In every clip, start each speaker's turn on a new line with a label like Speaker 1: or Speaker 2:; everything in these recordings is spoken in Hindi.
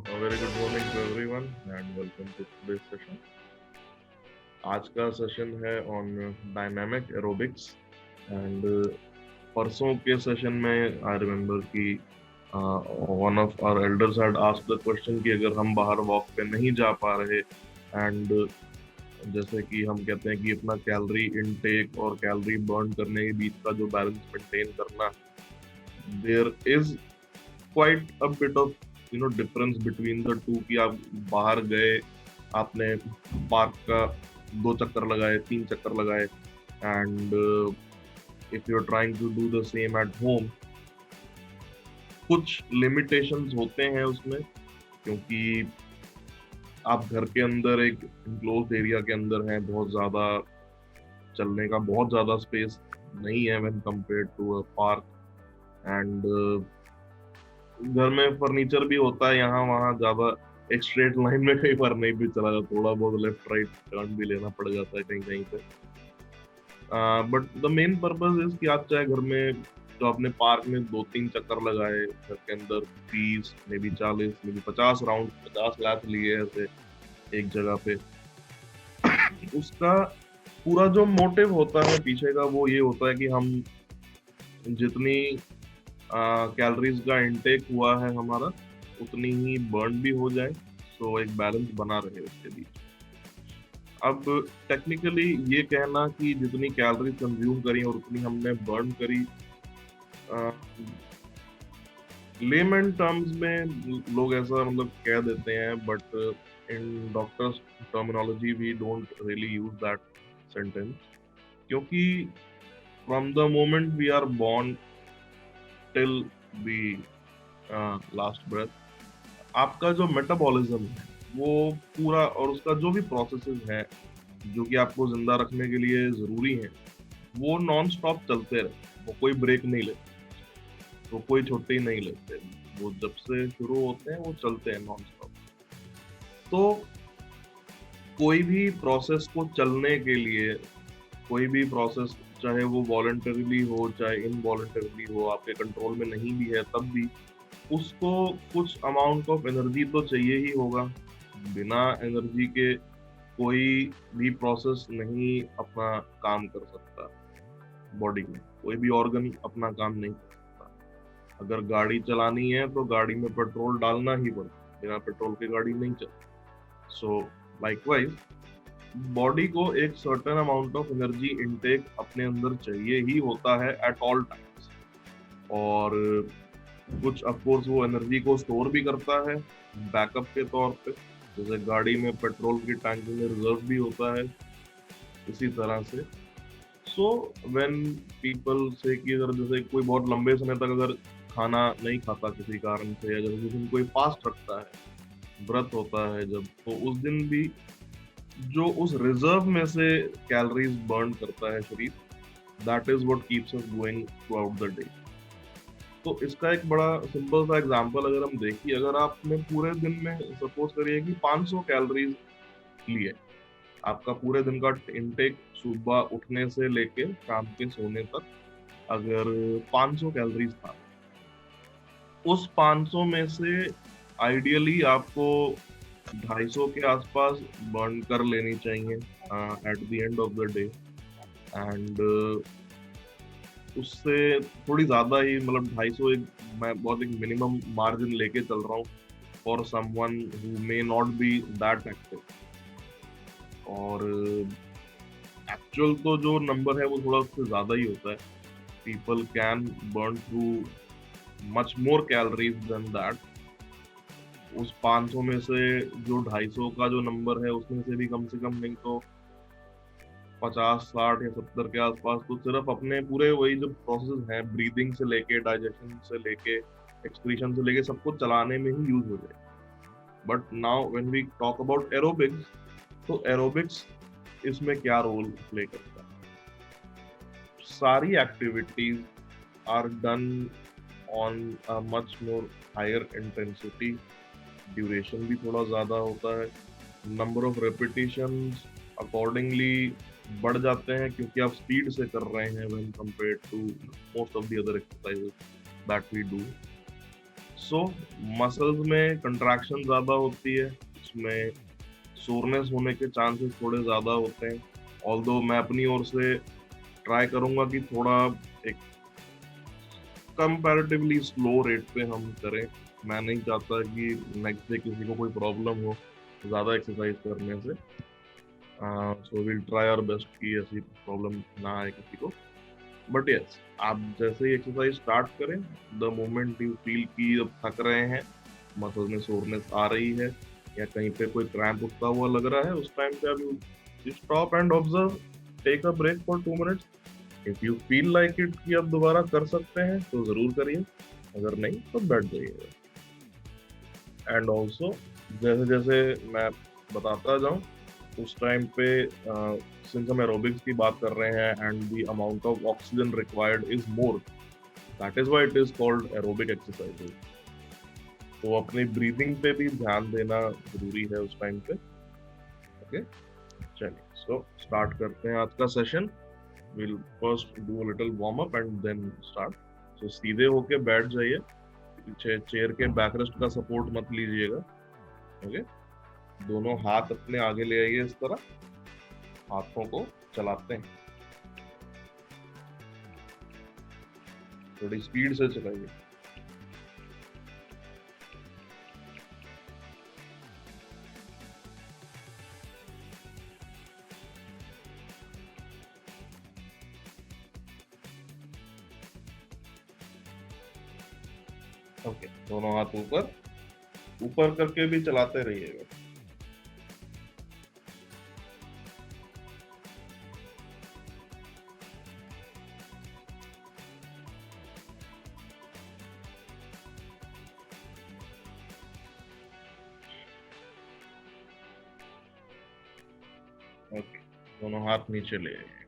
Speaker 1: a very good morning to everyone and welcome to today's session. आज का सेशन है ऑन डायनामिक एरोबिक्स एंड परसों के सेशन में आई रिमेम्बर कि one of our elders had asked the question कि अगर हम बाहर वॉक पे नहीं जा पा रहे एंड जैसे कि हम कहते हैं कि अपना कैलोरी इनटेक और कैलोरी बर्न करने के बीच का जो बैलेंस मेंटेन करना, there is quite a bit of difference between the two कि आप बाहर गए, आपने पार्क का 2 चक्कर लगाए, 3 चक्कर लगाए and if you are trying to do the same at home, कुछ लिमिटेशंस होते हैं उसमें, क्योंकि आप घर के अंदर एक इनक्लोज्ड एरिया के अंदर हैं, बहुत ज़्यादा चलने का बहुत ज़्यादा स्पेस नहीं है when compared to a park and घर में फर्नीचर भी होता है यहाँ वहाँ, ज़्यादा एक स्ट्रेट लाइन में कई बार नहीं भी चला जाता, थोड़ा बहुत लेफ्ट राइट टर्न भी लेना पड़ जाता है कहीं कहीं पे। But the main purpose is कि आप चाहे घर में जो आपने पार्क में 2-3 चक्कर लगाए, घर के अंदर 30 may be 40 may be 50 round 50 lap लिए ऐसे एक जगह पे, उसका पूरा जो मोटिव होता है पीछे का वो ये होता है कि हम जितनी कैलोरीज का इनटेक हुआ है हमारा उतनी ही बर्न भी हो जाए, सो एक बैलेंस बना रहे उसके बीच। अब टेक्निकली ये कहना कि जितनी कैलोरी कंज्यूम करी और उतनी हमने बर्न करी, लेमन टर्म्स में लोग ऐसा मतलब कह देते हैं, but in doctors terminology we don't really use that sentence, क्योंकि from the moment we are born till we last breath, आपका जो मेटाबॉलिज्म है वो पूरा, और उसका जो भी प्रोसेसेस हैं जो कि आपको जिंदा रखने के लिए जरूरी हैं, वो नॉन स्टॉप चलते रहे, वो कोई ब्रेक नहीं लेते, वो कोई छुट्टी नहीं लेते, वो जब से शुरू होते हैं वो चलते हैं नॉन स्टॉप। तो कोई भी प्रोसेस को चलने के लिए, कोई भी प्रोसेस चाहे वो वॉलंटरीली हो चाहे इनवॉलंटरीली हो, आपके कंट्रोल में नहीं भी है तब भी उसको कुछ अमाउंट ऑफ एनर्जी तो चाहिए ही होगा। बिना एनर्जी के कोई भी प्रोसेस नहीं अपना काम कर सकता, बॉडी में कोई भी ऑर्गन अपना काम नहीं कर सकता। अगर गाड़ी चलानी है तो गाड़ी में पेट्रोल डालना ही पड़ता, बिना पेट्रोल की गाड़ी नहीं चलती। सो लाइकवाइज बॉडी को एक certain amount of energy intake अपने अंदर चाहिए ही होता है एट ऑल टाइम्स, और कुछ ऑफकोर्स वो एनर्जी को स्टोर भी करता है बैकअप के तौर पे, जैसे गाड़ी में पेट्रोल की टैंकी में रिजर्व भी होता है इसी तरह से। सो व्हेन पीपल से कि अगर जैसे कोई बहुत लंबे समय तक अगर खाना नहीं खाता किसी कारण से, या जब जिस दिन कोई फास्ट रखता है, व्रत होता है जब, तो उस दिन भी जो उस रिजर्व में से कैलोरीज बर्न करता है शरीर, that is what keeps us going through out the day. तो इसका एक बड़ा सिंपल सा एग्जांपल अगर हम देखिए, अगर आपने पूरे दिन में सपोज करिए कि 500 कैलोरीज लिए, आपका पूरे दिन का इनटेक सुबह उठने से लेके शाम के सोने तक अगर 500 कैलोरीज था, उस 500 में से आइडियली आपको 250 के आसपास बर्न कर लेनी चाहिए at the end of the day, and उससे थोड़ी ज्यादा ही, मतलब 250 एक मैं बहुत एक मिनिमम मार्जिन लेके चल रहा हूँ for someone who may not be that active. और एक्चुअल तो जो नंबर है वो थोड़ा उससे ज्यादा ही होता है, people can burn through much more calories than that. उस 500 में से जो 250 का जो नंबर है उसमें से भी कम से कम नहीं तो 50, 60 या 70 के आसपास तो सिर्फ अपने पूरे वही जो प्रोसेस हैं, ब्रीदिंग से लेके डाइजेशन से लेके एक्सक्रीशन से लेके सब कुछ चलाने में ही यूज हो जाए। But now when we talk about aerobics, तो एरोबिक्स इसमें क्या रोल प्ले करता है? सारी activities are done on a much more higher intensity, duration भी थोड़ा ज्यादा होता है, नंबर ऑफ रेपिटेशंस अकॉर्डिंगली बढ़ जाते हैं क्योंकि आप स्पीड से कर रहे हैं when compared to most of the other exercises that we do. So muscles में कंट्रैक्शन ज्यादा होती है, उसमें सोरनेस होने के चांसेस थोड़े ज्यादा होते हैं। ऑल्दो मैं अपनी ओर से ट्राई करूंगा कि थोड़ा एक कंपैरेटिवली स्लो रेट पे हम करें। मैं नहीं चाहता कि नेक्स्ट डे किसी को कोई प्रॉब्लम हो ज्यादा एक्सरसाइज करने से। So will try our best कि ऐसी प्रॉब्लम ना आए किसी को। बट यस, आप जैसे ही एक्सरसाइज स्टार्ट करें, द मोमेंट यू फील कि अब थक रहे हैं, मसल में सोरनेस आ रही है या कहीं पे कोई क्रैम्प उठता हुआ लग रहा है, उस टाइम पे आप stop and observe, take a break for 2 minutes. If you feel like it कि आप दोबारा कर सकते हैं तो जरूर करिए, अगर नहीं तो बैठ जाइएगा। एंड ऑल्सो जैसे जैसे मैं बताता जाऊं, उस टाइम पे सिंस हम एरोबिक्स की बात कर रहे हैं and the amount of oxygen required is more, that is why it is called aerobic exercises. तो अपनी ब्रीदिंग पे भी ध्यान देना जरूरी है उस टाइम पे। ओके, चलिए सो स्टार्ट करते हैं आज का session. Will first do a little warm up and then start. So सीधे होके बैठ जाइए, पीछे चेयर के बैक रेस्ट का सपोर्ट मत लीजिएगा। ओके, दोनों हाथ अपने आगे ले आइए, इस तरह हाथों को चलाते हैं, थोड़ी स्पीड से चलाइए। ओके, दोनों हाथ ऊपर ऊपर करके भी चलाते रहिएगा। ओके, दोनों हाथ नीचे ले आइए।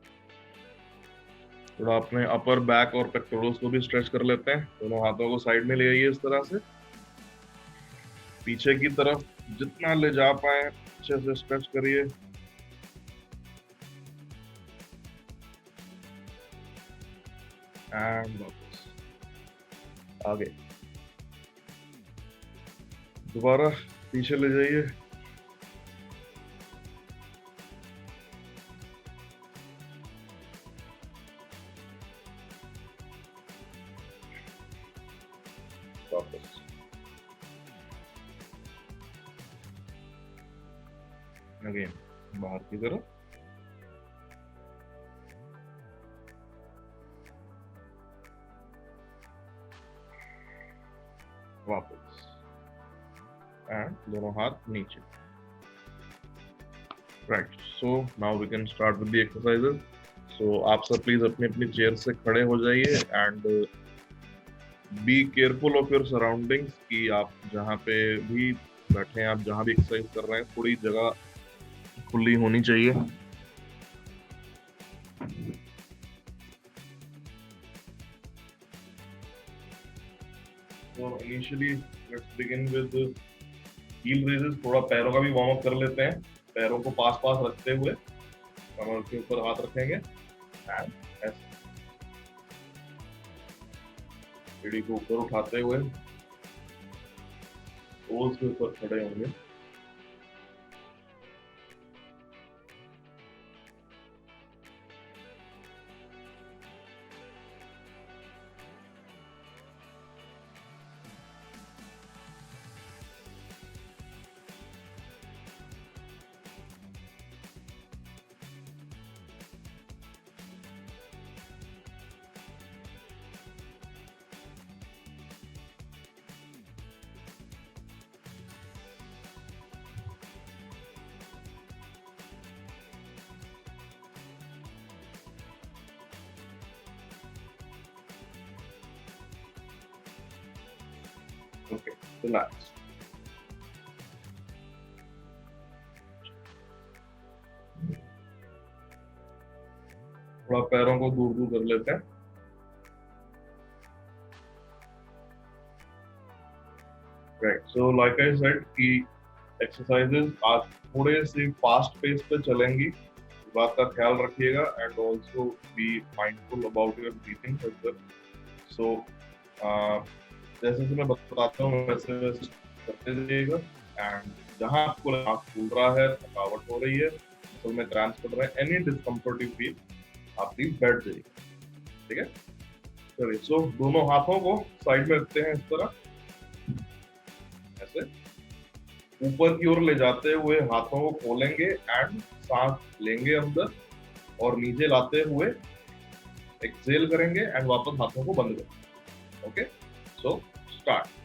Speaker 1: थोड़ा अपने अपर बैक और पेक्टोरल्स को भी स्ट्रेच कर लेते हैं। दोनों हाथों को साइड में ले आइए, इस तरह से पीछे की तरफ जितना ले जा पाए अच्छे से स्ट्रेच करिए। एंड वापस आगे, दोबारा पीछे ले जाइए। वापस अगेन बाहर की तरफ। वापस एंड दोनों हाथ नीचे। Right, so now we can start with the exercises. So आप सब प्लीज अपनी अपनी चेयर से खड़े हो जाइए and be careful of your surroundings कि आप जहाँ पे भी बैठे हैं, आप जहाँ भी एक्सरसाइज कर रहे हैं, थोड़ी जगह खुली होनी चाहिए। तो initially let's begin with heel raises. थोड़ा पैरों का भी वार्म अप कर लेते हैं। पैरों को पास पास रखते हुए कमर के ऊपर हाथ रखेंगे एंड ऐसे सीढ़ी को ऊपर उठाते हुए टोज के ऊपर खड़े होंगे। Okay, relax. थोड़ा पैरों को दूर दूर कर लेते हैं। Right, so like I said कि एक्सरसाइजेस आज थोड़े से फास्ट पेस पे चलेंगी, इस बात का ख्याल रखिएगा and also be mindful about your breathing as well. So जैसे जैसे मैं बताता हूँ वैसे वैसे करते जाइएगा। एंड जहां आपको हाथ फूल रहा है, थकावट हो रही है, मसल में क्रैम्स पड़ रहे हैं, एनी डिस्कम्फर्ट यू फील, आप प्लीज बैठ जाइए। ठीक है, चलिए। सो दोनों हाथों को साइड में रखते हैं इस तरह, ऐसे ऊपर की ओर ले जाते हुए हाथों को खोलेंगे एंड सांस लेंगे अंदर, और नीचे लाते हुए एक्सेल करेंगे एंड वापस हाथों को बंद करेंगे। Okay, so start.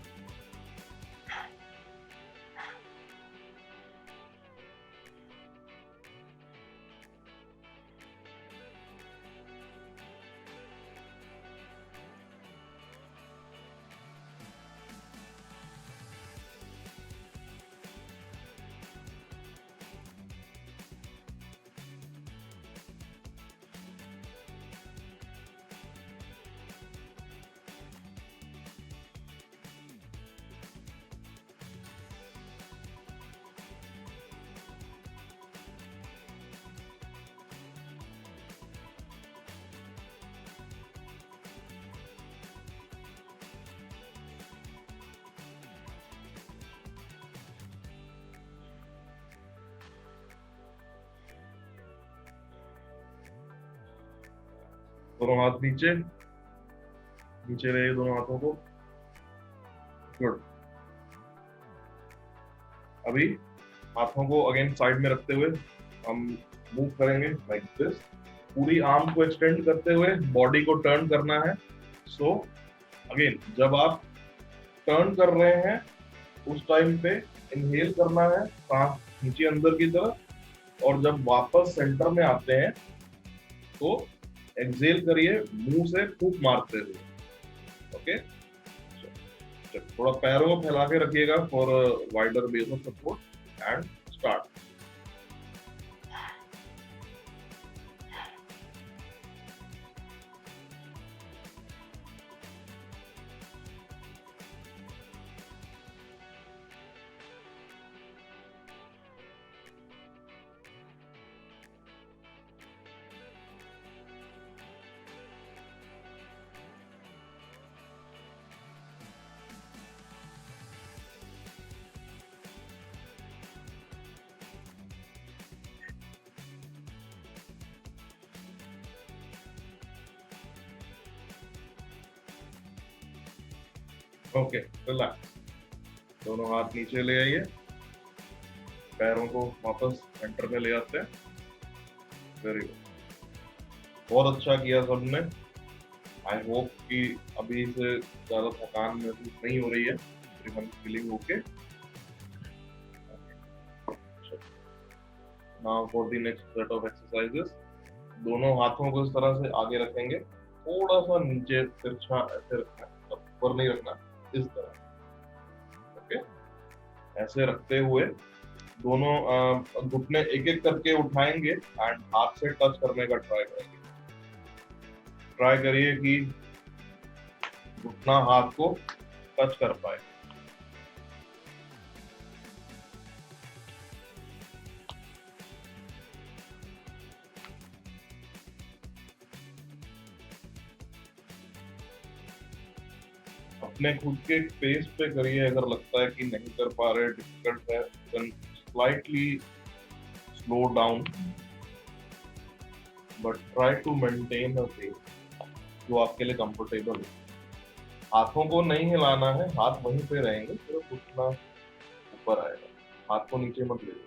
Speaker 1: दोनों हाथ नीचे, नीचे रहे दोनों हाथों को। गुड। अभी हाथों को अगेन साइड में रखते हुए हम मूव करेंगे लाइक दिस। पूरी आर्म को एक्सटेंड करते हुए बॉडी को टर्न करना है। सो अगेन जब आप टर्न कर रहे हैं उस टाइम पे इनहेल करना है, सांस नीचे अंदर की तरफ, और जब वापस सेंटर में आते हैं तो एक्सेल करिए मुंह से फूंक मारते हुए। ओके, थोड़ा पैरों को फैला के रखिएगा for wider base of support and start. Okay, relax. दोनों हाथ नीचे ले आइए, पैरों को वापस सेंटर में ले आते हैं। वेरी गुड, बहुत अच्छा किया सबने। आई होप कि अभी से ज्यादा थकान महसूस नहीं हो रही है, feeling okay. Now for the next set of exercises. दोनों हाथों को इस तरह से आगे रखेंगे, थोड़ा सा नीचे तिरछा ऐसे रखना है, मतलब ऊपर नहीं रखना, इस तरह। ओके, ऐसे रखते हुए दोनों घुटने एक एक करके उठाएंगे एंड हाथ से टच करने का ट्राई करेंगे। ट्राई करिए कि घुटना हाथ को टच कर पाए। अपने खुद के पेस पे करिए। अगर लगता है कि नहीं कर पा रहे, डिफिकल्ट है, then slightly slow down, but try to maintain a pace जो आपके लिए कंफर्टेबल हो। हाथों को नहीं हिलाना है, हाथ वहीं पे रहेंगे, सिर्फ घुटना ऊपर आएगा, हाथ को नीचे मत ले।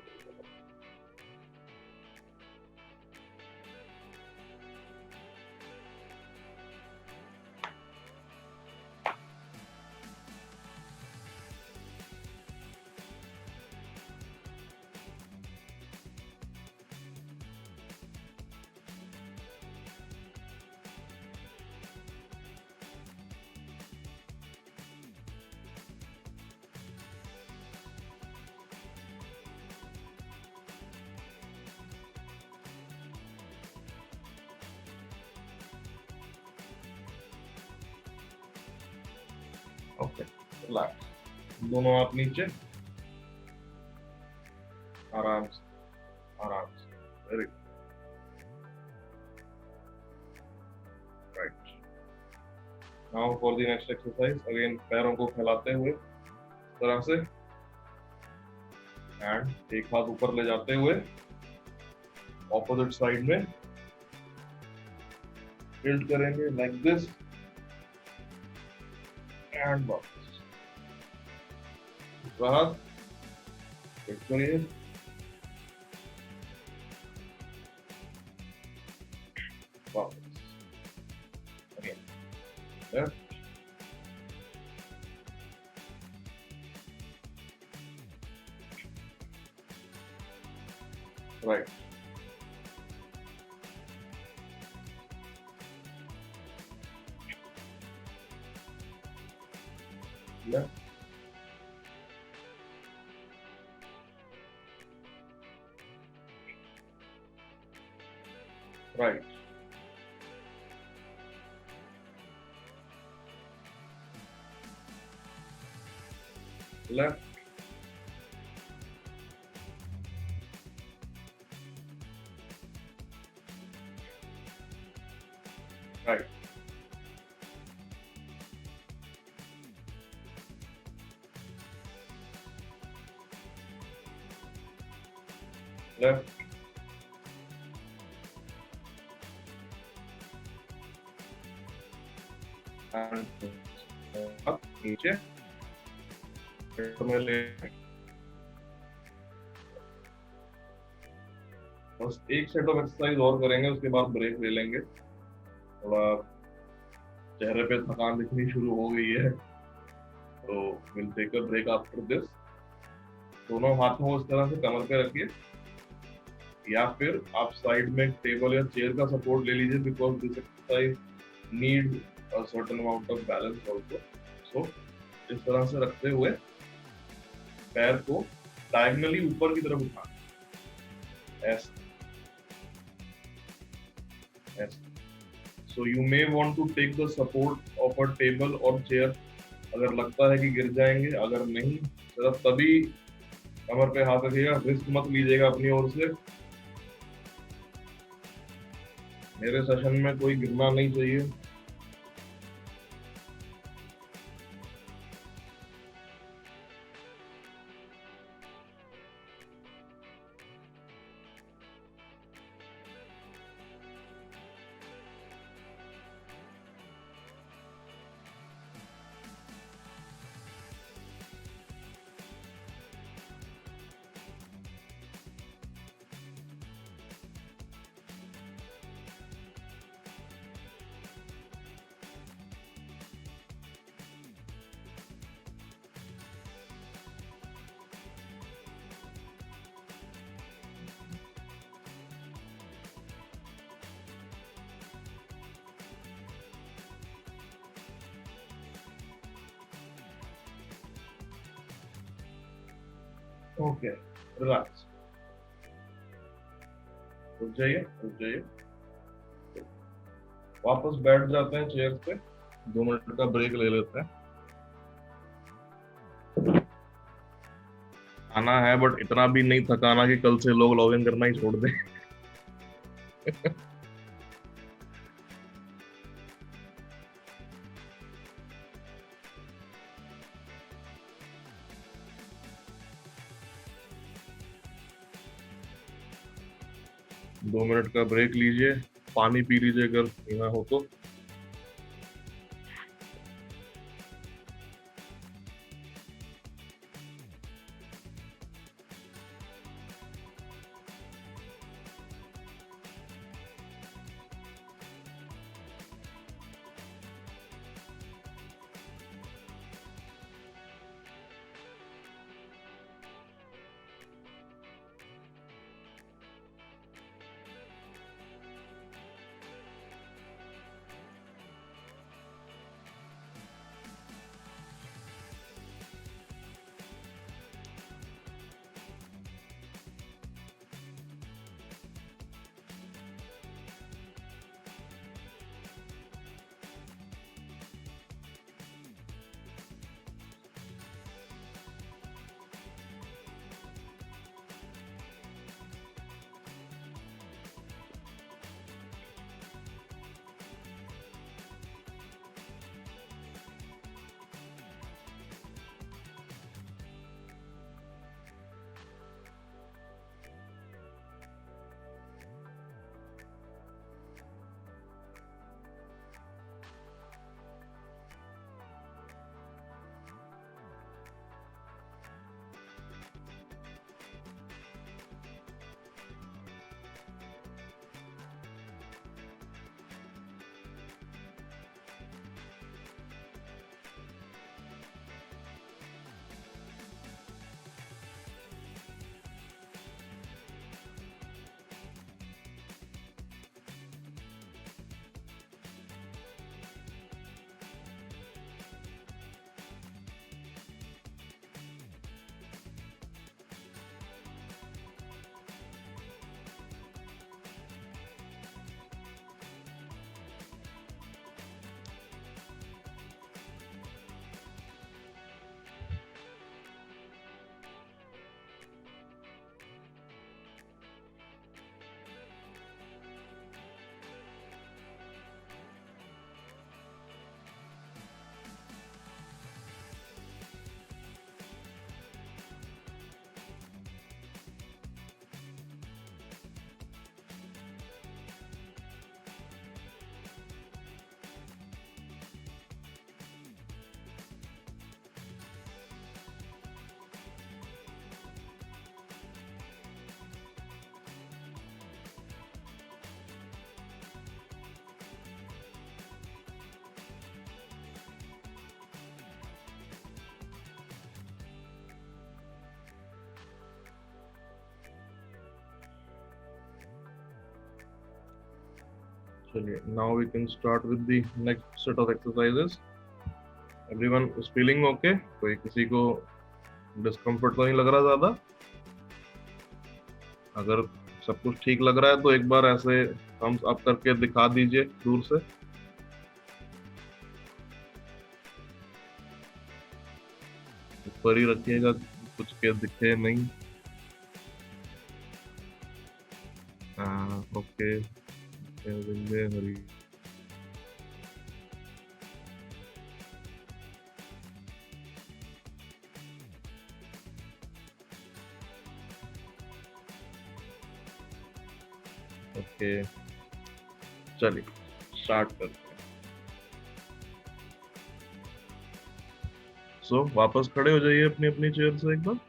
Speaker 1: Okay, relax. दोनों हाथ नीचे, आराम से, आराम से। Very right. Now for the next exercise, again पैरों को फैलाते हुए इस तरह से, एंड एक हाथ ऊपर ले जाते हुए ऑपोजिट साइड में टिल्ट करेंगे लाइक दिस, एंड वापस दूसरा हाथ टिल्ट करिए, वापस again left right, left right, left right, left and up नीचे में ले, बस एक सेट ऑफ एक्सरसाइज और करेंगे, उसके बाद ब्रेक ले लेंगे। थोड़ा चेहरे पे थकान दिखनी शुरू हो गई है, तो will take a break after this. दोनों हाथों को इस तरह से कमर पे रखिए, या फिर आप साइड में टेबल या चेयर का सपोर्ट ले लीजिए, because this exercise need a certain amount of balance also. So इस तरह से रखते हुए पैर को डायगनली ऊपर की तरफ उठाना, ऐसे ऐसे। So you may want to take the support of a table or chair, अगर लगता है कि गिर जाएंगे, अगर नहीं सिर्फ तभी कमर पे हाथ रखिएगा, रिस्क मत लीजिएगा अपनी ओर से। मेरे सेशन में कोई गिरना नहीं चाहिए। ओके, रिलैक्स, रुक जाइए, रुक जाइए, वापस बैठ जाते हैं चेयर पे, 2 मिनट का ब्रेक ले लेते हैं। आना है बट इतना भी नहीं थकाना कि कल से लोग लॉगिन करना ही छोड़ दें। 2 मिनट का ब्रेक लीजिए, पानी पी लीजिए अगर पीना हो तो। चलिए, now we can start with the next set of exercises. Everyone is feeling okay? कोई किसी को डिस्कम्फर्ट तो नहीं लग रहा ज्यादा? अगर सब कुछ ठीक लग रहा है तो एक बार ऐसे thumbs up करके दिखा दीजिए दूर से। ऊपर ही रखिएगा, कुछ के दिखे नहीं। ओके, हरी। ओके, चलिए स्टार्ट करते हैं। सो वापस खड़े हो जाइए अपनी अपनी चेयर से एक बार।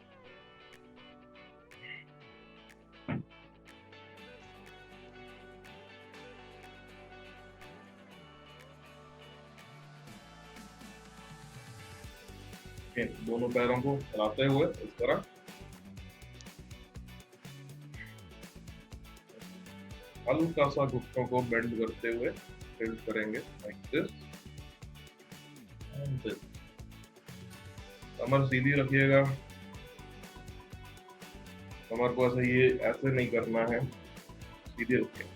Speaker 1: दोनों पैरों को फैलाते हुए इस तरह, हल्का सा घुटनों को बेंड करते हुए टिल्ट करेंगे, लाइक दिस एंड दिस। कमर सीधी रखिएगा, कमर को ऐसे ये ऐसे नहीं करना है, सीधी रखिए।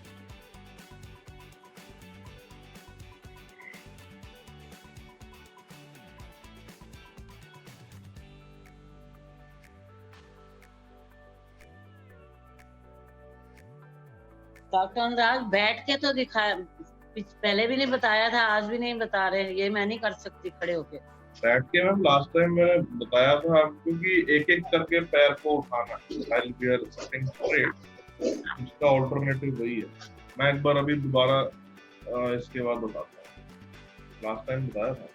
Speaker 2: डॉक्टर अनुराग बैठ के तो दिखाया, पहले भी नहीं बताया था, आज भी नहीं बता रहे। ये मैं नहीं कर सकती खड़े होके।
Speaker 1: बैठ के मैम लास्ट टाइम मैंने बताया था आपको कि एक एक करके पैर को उठाना, while we are sitting straight, इसका ऑल्टरनेटिव वही है। मैं एक बार अभी दोबारा इसके बाद बताता हूँ, लास्ट टाइम बताया था।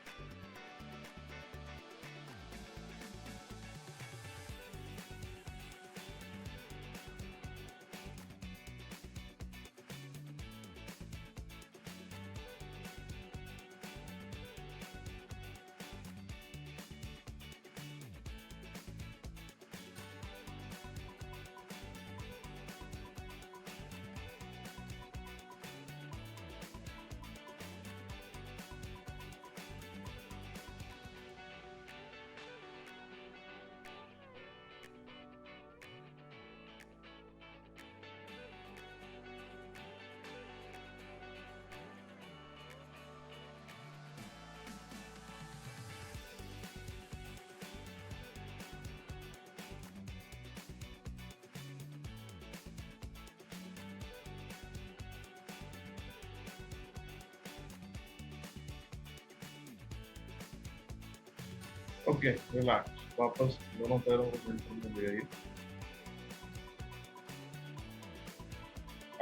Speaker 1: Okay, relax. वापस दोनों पैरों को सेंटर में ले आइए।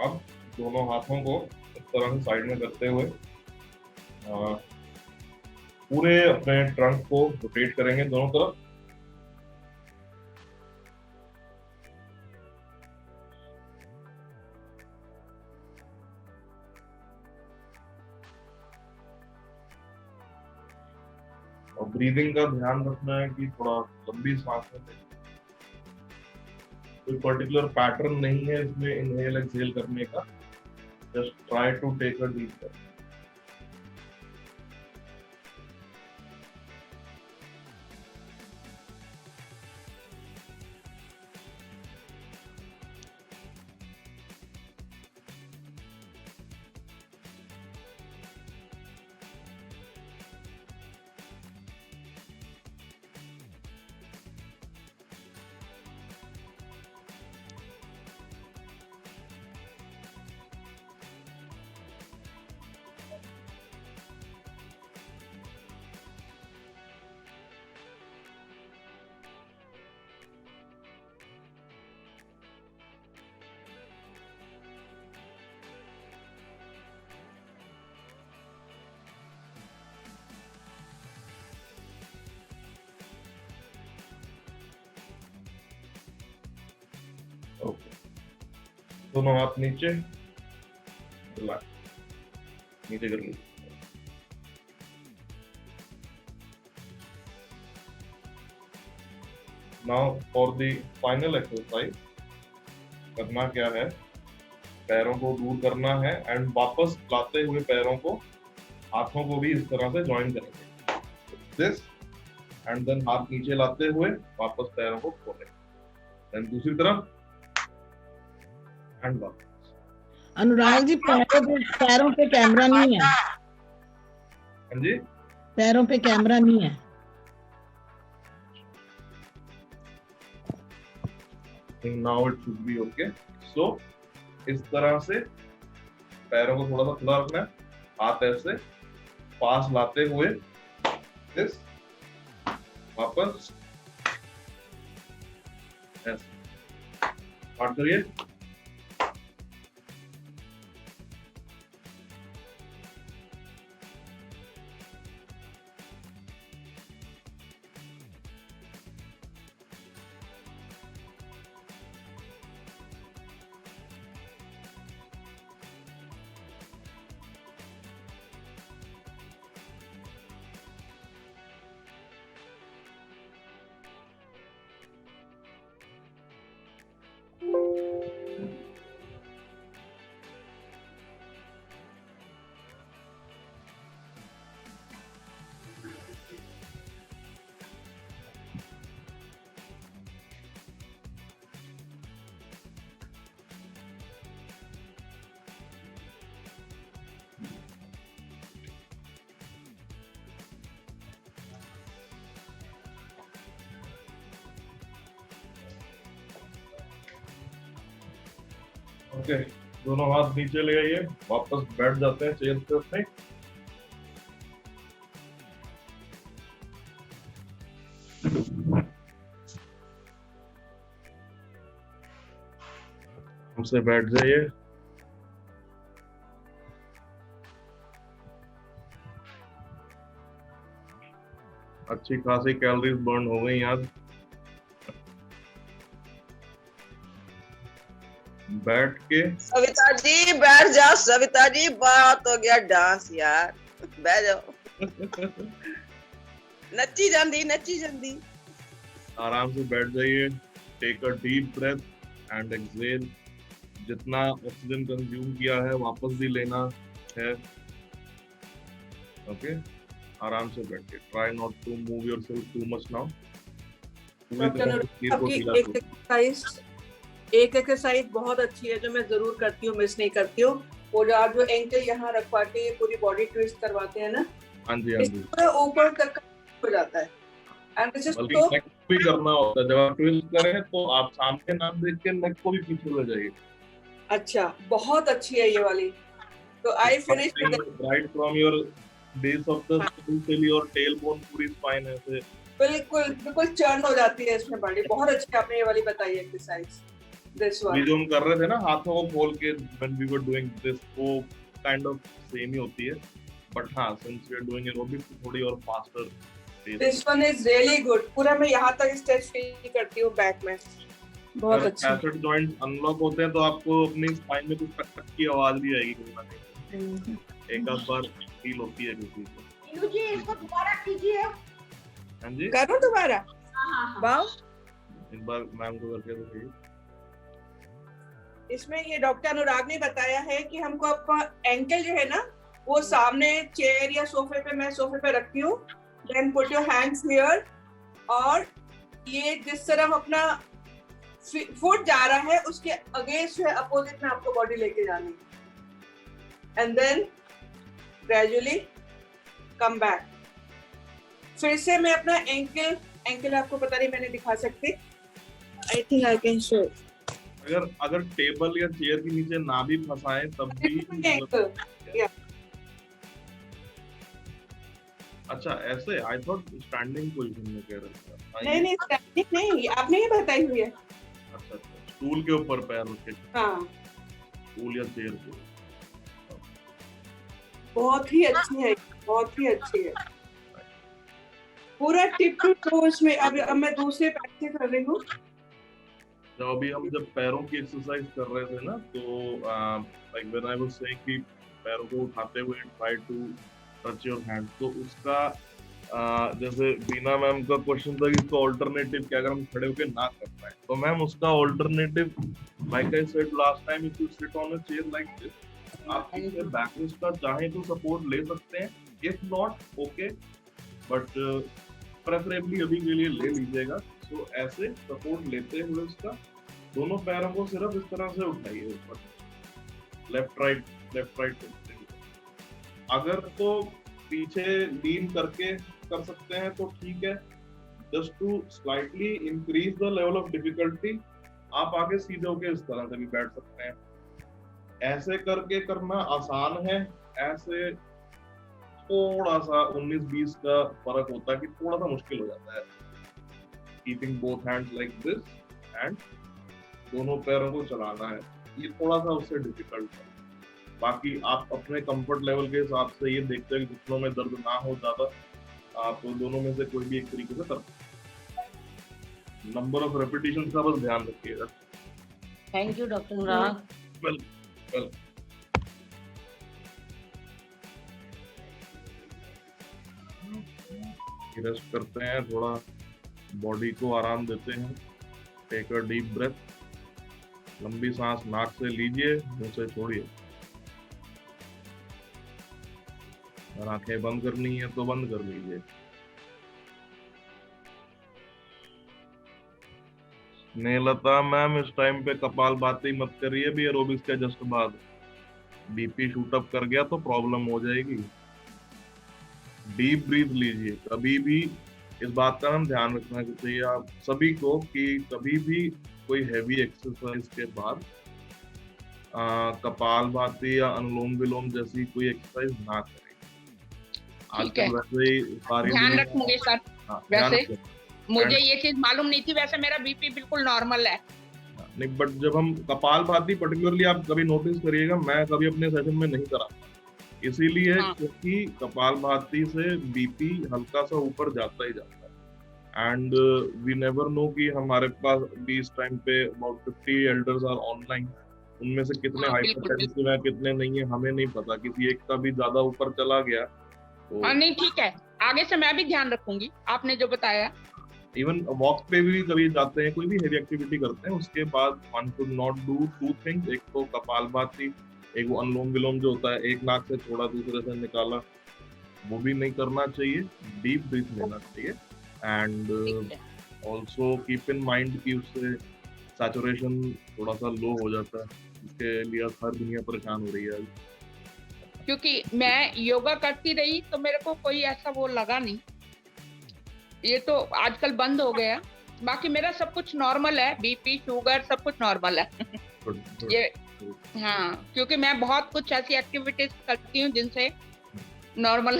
Speaker 1: अब दोनों हाथों को इस तरह से साइड में करते हुए पूरे अपने ट्रंक को रोटेट करेंगे दोनों तरफ। और ब्रीदिंग का ध्यान रखना है कि थोड़ा लंबी सांस में लें। कोई पर्टिकुलर पैटर्न नहीं है इसमें इनहेल एक्सहेल करने का, just try to take a deep breath. Okay, दोनों हाथ नीचे, नीचे कर लीजिए। Now for the final exercise करना क्या है, पैरों को दूर करना है एंड वापस लाते हुए पैरों को, हाथों को भी इस तरह से ज्वाइन करेंगे, दिस, एंड देन हाथ नीचे लाते हुए वापस पैरों को खोलें, देन दूसरी तरफ एंड वापस।
Speaker 3: अनुराग जी पैरों पे कैमरा नहीं है।
Speaker 1: हाँ जी,
Speaker 3: पैरों पे कैमरा नहीं है।
Speaker 1: Now it should be okay. So इस तरह से पैरों को थोड़ा सा खुला रखना है, हाथ ऐसे पास लाते हुए दिस, वापस ऐसे स्टार्ट करिए। ओके, दोनों हाथ नीचे ले आइए, वापस बैठ जाते हैं चेयर पे अपने। हमसे बैठ जाइए। अच्छी खासी कैलोरीज बर्न हो गई आज। बैठ के
Speaker 4: सविता जी बैठ जाओ, सविता जी बहुत हो गया डांस यार, बैठ जाओ। नच्ची जल्दी।
Speaker 1: आराम से बैठ जाइए, take a deep breath and exhale. जितना ऑक्सीजन कंज्यूम किया है वापस भी लेना है। ओके, आराम से बैठिए, try not to move yourself too much now.
Speaker 4: एक एक्सरसाइज बहुत अच्छी है जो मैं जरूर करती हूँ, मिस नहीं करती हूँ, वो जो एंकल यहाँ रखवा के ये पूरी बॉडी ट्विस्ट करवाते हैं ना।
Speaker 1: हाँ जी,
Speaker 4: ऊपर तक हो जाता है एंड दिस इज तो
Speaker 1: भी करना होता है। जब आप ट्विस्ट करें तो आप सामने ना देख के नेक को भी पीछे ले जाइए।
Speaker 4: अच्छा, बहुत अच्छी है ये वाली। तो I finish
Speaker 1: right from your base of the skull till your tail bone, पूरी स्पाइन ऐसे
Speaker 4: बिल्कुल चर्न हो जाती है इसमें बॉडी। बहुत अच्छी आपने ये वाली बताई एक्सरसाइज। दिस वन
Speaker 1: जो हम कर रहे थे ना हाथों को खोल के, when we were doing this, वो काइंड ऑफ सेम ही होती है, बट हाँ since we are doing aerobic थोड़ी और faster.
Speaker 4: This one is really good. पूरा मैं यहाँ तक स्ट्रेच फील करती हूँ बैक में, बहुत अच्छा।
Speaker 1: फैसेट जॉइंट्स अनलॉक होते हैं तो आपको अपनी स्पाइन में कुछ टक टक की आवाज भी आएगी कहीं ना कहीं, एक आध बार फील होती है किसी को।
Speaker 5: इनु जी इसको दोबारा कीजिए।
Speaker 1: हाँ जी,
Speaker 4: करो दोबारा। वाओ,
Speaker 1: एक बार मैम को करके दिखाइए।
Speaker 4: इसमें ये डॉक्टर अनुराग ने बताया है कि हमको आपका एंकल जो है ना वो सामने चेयर या सोफे पे, मैं सोफे पे रखती हूँ, then put your hands here, और ये जिस तरफ अपना फुट जा रहा है उसके अगेंस्ट है, अपोजिट में आपको बॉडी लेके जानी, and then gradually come back. फिर से मैं अपना एंकल आपको पता नहीं मैंने दिखा सकती, I think I can show.
Speaker 1: अगर टेबल या चेयर के नीचे ना भी फंसाए तब भी अच्छा ऐसे। आई थॉट स्टैंडिंग पोजीशन में कह रहे थे।
Speaker 4: नहीं स्टैंडिंग नहीं, आपने ही बताई हुई है।
Speaker 1: अच्छा, स्टूल के ऊपर पैर रख के।
Speaker 4: हाँ,
Speaker 1: स्टूल या चेयर पे।
Speaker 4: बहुत ही अच्छी है, बहुत ही अच्छी है, पूरा टिप टू टो इसमें। अब मैं दूसरे पैर से कर रही हूँ।
Speaker 1: तो अभी हम जब पैरों की एक्सरसाइज कर रहे थे ना, तो like when I was saying कि पैरों को उठाते हुए try to touch your hand, तो उसका जैसे बीना मैम का क्वेश्चन था कि इसका ऑल्टरनेटिव क्या अगर हम खड़े होकर ना कर पाए, तो मैम उसका alternative like I said last time, if you sit on a chair like this, आप इससे बैकरेस्ट का चाहे तो सपोर्ट ले सकते हैं, if not okay, but preferably अभी के लिए ले लीजिएगा। तो ऐसे सपोर्ट लेते हुए उसका दोनों पैरों को सिर्फ इस तरह से उठाइए ऊपर, लेफ्ट राइट करते हुए। अगर तो पीछे लीन करके कर सकते हैं तो ठीक है, just to slightly increase the level of difficulty आप आगे सीधे होके इस तरह से भी बैठ सकते हैं। ऐसे करके करना आसान है, ऐसे थोड़ा सा 19-20 का फर्क होता है कि थोड़ा सा मुश्किल हो जाता है। Keeping both hands like this and दोनों पैरों को चलाना है, ये थोड़ा सा उससे डिफिकल्ट है। बाकी आप अपने कंफर्ट लेवल के हिसाब से ये देखते हैं कि घुटनों में दर्द ना हो ज्यादा, आप दोनों में से कोई भी एक तरीके से कर सकते हैं। नंबर ऑफ रेपिटेशन का बस ध्यान रखिएगा।
Speaker 2: Thank you doctor Anurag.
Speaker 1: Well rest करते हैं, थोड़ा बॉडी को आराम देते हैं। टेक अ डीप ब्रेथ, लंबी सांस नाक से लीजिए, मुंह से छोड़िए। अगर आंखें बंद करनी है तो बंद कर लीजिए। स्नेहलता मैम इस टाइम पे कपालभाति मत करिए भी एरोबिक्स के जस्ट बाद, बीपी शूट अप कर गया तो प्रॉब्लम हो जाएगी। डीप ब्रीथ लीजिए, कभी भी इस बात का हम ध्यान रखना चाहिए आप सभी को कि कभी भी कोई हैवी एक्सरसाइज के बाद कपालभाति या अनुलोम विलोम जैसी कोई एक्सरसाइज ना करें। आजकल वैसे ही
Speaker 6: ध्यान रखूंगी सर। वैसे मुझे ये चीज मालूम नहीं थी, वैसे मेरा बीपी बिल्कुल नॉर्मल है।
Speaker 1: नहीं, बट जब हम कपालभाति पर्टिकुलरली आप कभी नोटिस करिएगा, मैं कभी अपने सेशन में नहीं करा, इसीलिए क्योंकि कपालभाति से बीपी हल्का सा ऊपर जाता ही जाता है। एंड वी नेवर नो कि हमारे पास भी इस टाइम पे अबाउट 50 एल्डर्स आर ऑनलाइन, उनमें से कितने हाइपरटेंसिव है कितने नहीं है हमें नहीं पता। किसी एक का भी ज्यादा ऊपर चला गया तो
Speaker 6: नहीं ठीक है, आगे से मैं भी ध्यान रखूंगी आपने जो बताया।
Speaker 1: इवन वॉक पे भी कभी जाते हैं, कोई भी हेवी एक्टिविटी करते हैं, उसके बाद one should not do two things, एक तो कपालभाति, एक वो अनुलोम विलोम जो होता है एक नाक से छोड़ा दूसरे से निकाला, वो भी नहीं करना चाहिए। डीप ब्रीथ लेना चाहिए and also keep in mind कि उससे सैचुरेशन थोड़ा सा लो हो जाता है, इसके लिए हर दुनिया परेशान हो रही है।
Speaker 6: क्योंकि मैं योगा करती रही तो मेरे को कोई ऐसा वो लगा नहीं, ये तो आजकल बंद हो गया। बाकी मेरा सब कुछ नॉर्मल है, बीपी शुगर सब कुछ नॉर्मल है। ये हाँ, क्योंकि मैं बहुत कुछ ऐसी एक्टिविटीज करती हूँ जिनसे नॉर्मल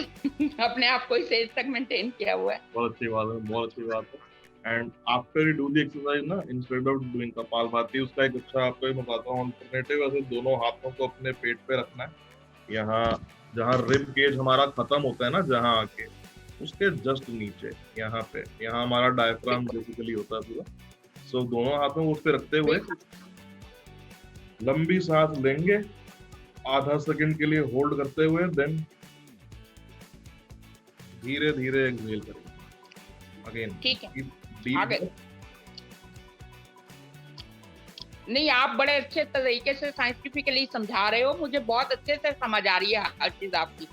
Speaker 6: अपने आप को इसे तक मेंटेन किया हुआ है।
Speaker 1: बहुत अच्छी बात है, बहुत अच्छी बात है। And after you do the exercise ना, इंस्टेड ऑफ डूइंग कपालभाति, उसका एक अच्छा आपको ये बताता हूँ अल्टरनेटिव। ऐसे दोनों हाथों को अपने पेट पे रखना है, यहाँ जहाँ रिब केज हमारा खत्म होता है ना, जहाँ आके उसके जस्ट नीचे यहाँ पे, यहाँ हमारा डायफ्राम बेसिकली होता है पूरा। सो दोनों हाथों को उस पे रखते हुए लंबी सांस लेंगे, आधा सेकंड के लिए होल्ड करते हुए, देन धीरे धीरे एक्सहेल करेंगे अगेन।
Speaker 6: ठीक है,
Speaker 1: डीप
Speaker 6: आगे नहीं, आप बड़े अच्छे तरीके से साइंटिफिकली समझा रहे हो, मुझे बहुत अच्छे से समझ आ रही है हर चीज आपकी।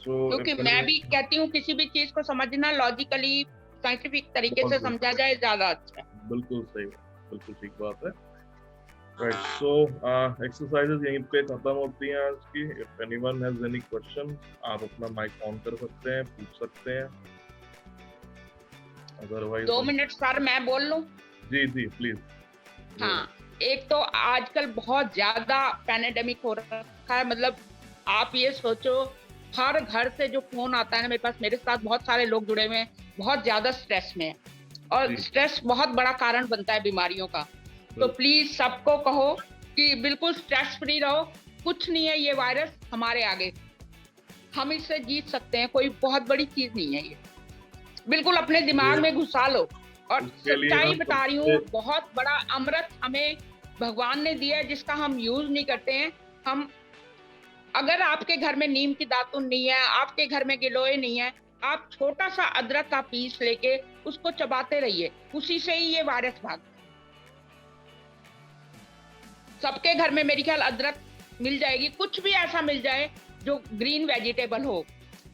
Speaker 6: क्योंकि मैं भी कहती हूँ किसी भी चीज को समझना लॉजिकली साइंटिफिक तरीके से समझा जाए ज्यादा अच्छा है।
Speaker 1: बिल्कुल सही, बिल्कुल ठीक बात है। राइट, सो एक्सरसाइजेस यहीं पे खत्म होती हैं आज की। If anyone has any question, आप अपना माइक ऑन कर सकते हैं, पूछ सकते हैं। अदरवाइज
Speaker 6: 2 मिनट सर मैं बोल लूं?
Speaker 1: जी जी प्लीज।
Speaker 6: हाँ, एक तो आजकल बहुत ज्यादा पैंडेमिक हो रखा है, मतलब आप ये सोचो हर घर से जो फोन आता है ना मेरे पास, मेरे साथ बहुत सारे लोग जुड़े हुए हैं, बहुत ज्यादा स्ट्रेस में है और स्ट्रेस बहुत बड़ा कारण बनता है बीमारियों का। तो प्लीज सबको कहो कि बिल्कुल स्ट्रेस फ्री रहो, कुछ नहीं है ये वायरस हमारे आगे, हम इससे जीत सकते हैं, कोई बहुत बड़ी चीज नहीं है ये, बिल्कुल अपने दिमाग में घुसा लो। और सच्चाई बता रही हूँ, बहुत बड़ा अमृत हमें भगवान ने दिया है जिसका हम यूज नहीं करते हैं। हम अगर आपके घर में नीम की दातुन नहीं है, आपके घर में गिलोय नहीं है, आप छोटा सा अदरक का पीस लेके उसको चबाते रहिए, उसी से ही ये वायरस भागता है। सबके घर में मेरी ख्याल अदरक मिल जाएगी, कुछ भी ऐसा मिल जाए जो ग्रीन वेजिटेबल हो,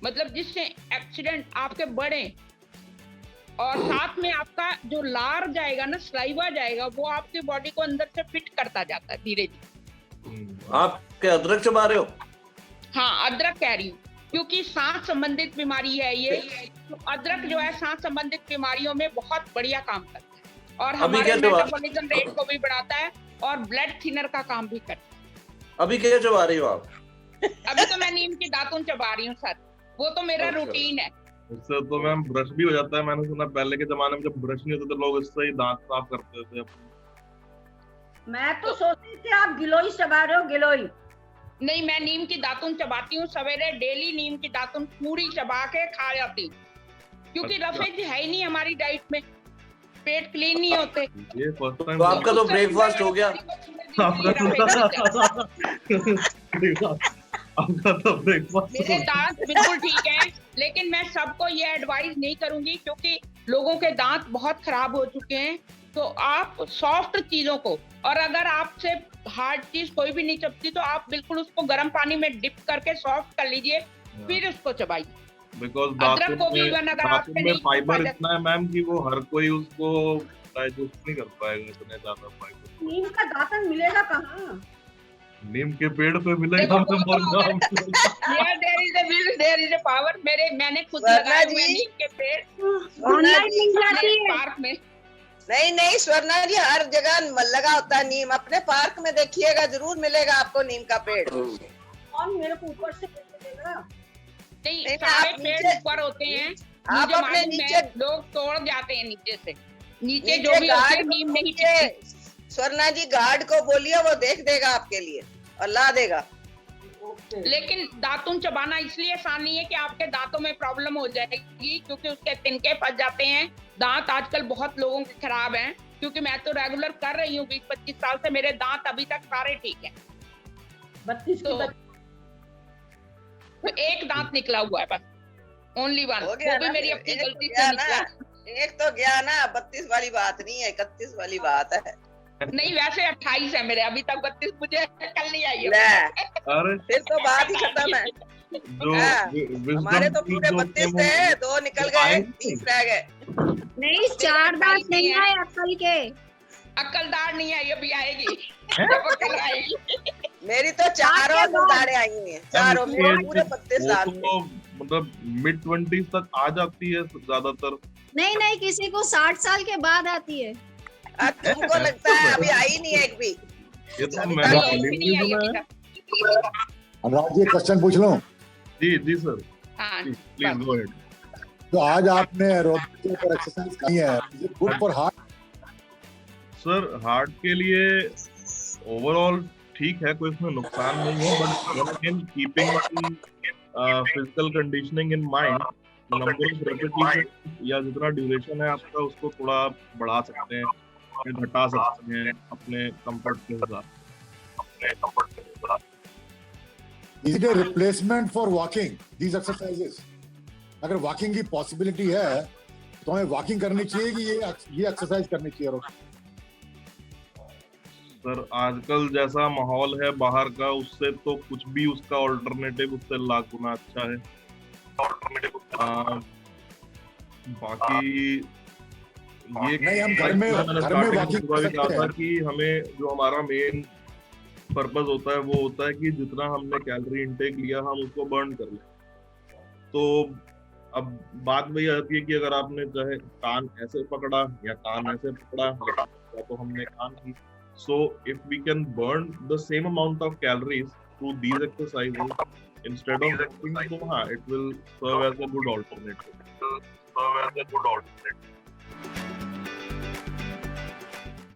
Speaker 6: मतलब जिससे एक्सीडेंट आपके बढ़े, और साथ में आपका जो लार जाएगा ना, सलाइवा जाएगा, वो आपकी बॉडी को अंदर से फिट करता जाता है धीरे धीरे।
Speaker 7: आप क्या अदरक चबा रहे हो?
Speaker 6: हाँ, अदरक कह रही हूँ, क्योंकि सांस संबंधित बीमारी है ये, तो अदरक जो है सांस संबंधित बीमारियों में बहुत बढ़िया काम करता है, और हमारे मेटाबॉलिज्म रेट को भी बढ़ाता है, और ब्लड थिनर का काम भी करता है।
Speaker 7: अभी क्या चबा रही हो आप?
Speaker 6: अभी तो मैं नीम की दातुन चबा रही हूँ सर, वो तो मेरा रूटीन है।
Speaker 1: उससे तो मैम ब्रश भी हो जाता है। मैंने सुना पहले के जमाने में जब ब्रश नहीं होता तो लोग इससे ही दांत साफ करते थे।
Speaker 5: मैं तो सोचती थी आप गिलोई चबा रहे हो, गिलोई।
Speaker 6: नहीं, मैं नीम की दातुन चबाती हूँ सवेरे, डेली नीम की दातुन पूरी चबा के खा जाती हूँ, क्योंकि रफेज है ही नहीं हमारी डाइट में, पेट क्लीन नहीं होते।
Speaker 1: ये फर्स्ट टाइम।
Speaker 7: तो आपका तो ब्रेकफास्ट हो गया।
Speaker 1: आपका तो ब्रेकफास्ट।
Speaker 6: मेरे दांत बिल्कुल ठीक हैं, लेकिन मैं सबको ये एडवाइस नहीं करूंगी, क्योंकि लोगों के दांत बहुत खराब हो चुके हैं। तो आप सॉफ्ट चीजों को, और अगर आपसे हार्ड चीज कोई भी नहीं चबती तो आप बिल्कुल उसको गर्म पानी में डिप करके सॉफ्ट कर लीजिए, फिर उसको चबाइए।
Speaker 1: बिकॉज़
Speaker 6: अदरक को भी इवन अगर आप
Speaker 1: में फाइबर इतना है मैम कि वो हर कोई उसको डाइजेस्ट नहीं कर पाएगा, इतने ज्यादा फाइबर।
Speaker 5: नीम का दातन मिलेगा कहाँ?
Speaker 1: नीम के पेड़ पे मिलेगा।
Speaker 6: There is a power. मैंने खुद लगाया हुआ नीम के पेड़
Speaker 5: ऑनलाइन मिल जाती है
Speaker 6: पार्क में।
Speaker 8: नहीं स्वर्णा जी, हर जगह लगा होता है नीम। अपने पार्क में देखिएगा, जरूर मिलेगा आपको नीम का पेड़।
Speaker 5: कौन मेरे को ऊपर से देगा?
Speaker 6: नहीं, सारे पेड़ ऊपर होते हैं,
Speaker 8: आप अपने नीचे
Speaker 6: लोग तोड़ जाते हैं नीचे से। नीचे जो भी होते हैं नीम नहीं टिकती।
Speaker 8: स्वर्णा जी गार्ड को बोलिए, वो देख देगा आपके लिए और ला देगा।
Speaker 6: लेकिन दातुन चबाना इसलिए आसान नहीं है कि आपके दांतों में प्रॉब्लम हो जाएगी, क्योंकि उसके तिनके फंस जाते हैं। दांत आजकल बहुत लोगों के खराब हैं, क्योंकि मैं तो रेगुलर कर रही हूँ 20-25 साल से, मेरे दांत अभी तक सारे ठीक हैं।
Speaker 5: 32
Speaker 6: तो एक दांत निकला हुआ है बस, ओनली वन, वो भी मेरी अपनी गलती से निकला।
Speaker 8: एक तो गया ना, 32 वाली बात नहीं है, 31 वाली बात है।
Speaker 6: नहीं, वैसे 28 है मेरे, अभी तक 32 मुझे कल नहीं आई है।
Speaker 1: अरे
Speaker 8: फिर तो बात ही खत्म है। हमारे तो पूरे 32 थे, 2 निकल गए, 30 रह गए।
Speaker 5: नहीं, 4 दांत नहीं आए अक्ल के।
Speaker 6: अक्लदार नहीं आई, अभी आएगी, कल आएगी।
Speaker 8: मेरी तो चारों दाढ़ें आई हुई हैं, चारों मेरे पूरे 32 दांत।
Speaker 1: मतलब मिड 20s तक आ जाती है ज्यादातर।
Speaker 9: नहीं, किसी को 60 साल के बाद आती है।
Speaker 8: तुमको लगता है अभी आई नहीं है एक भी?
Speaker 1: ये तो मैंने
Speaker 10: अनुराग जी क्वेश्चन पूछ लूं?
Speaker 1: जी सर, प्लीज गो अहेड।
Speaker 10: तो आज आपने एरोबिक के ऊपर एक्सरसाइज की है, is it good for heart?
Speaker 1: Sir, heart के लिए ओवरऑल ठीक है, कोई इसमें नुकसान नहीं है, but again keeping physical conditioning in mind, number of repetition या जितना ड्यूरेशन है आपका उसको थोड़ा बढ़ा सकते हैं या घटा सकते हैं अपने कंफर्ट के हिसाब।
Speaker 10: Is it a replacement for walking, these exercises? अगर वॉकिंग की पॉसिबिलिटी है तो हमें वॉकिंग करनी चाहिए कि ये एक्सरसाइज करनी चाहिए?
Speaker 1: सर, आजकल जैसा माहौल है बाहर का, उससे तो कुछ भी उसका ऑल्टरनेटिव उससे लाख गुना अच्छा है। बाकी ये
Speaker 10: नहीं, हम घर में वॉकिंग
Speaker 1: कहा था कि हमें जो हमारा मेन पर्पस होता है वो होता है कि जितना हमने कैलोरी इनटेक लिया हम उसको बर्न कर लें। तो अब बात वही आती है कि अगर आपने चाहे कान ऐसे पकड़ा या कान ऐसे पकड़ा, या तो हमने कान की। So if we can burn the same amount of calories through these exercises instead of walking, so it will serve as a good alternative.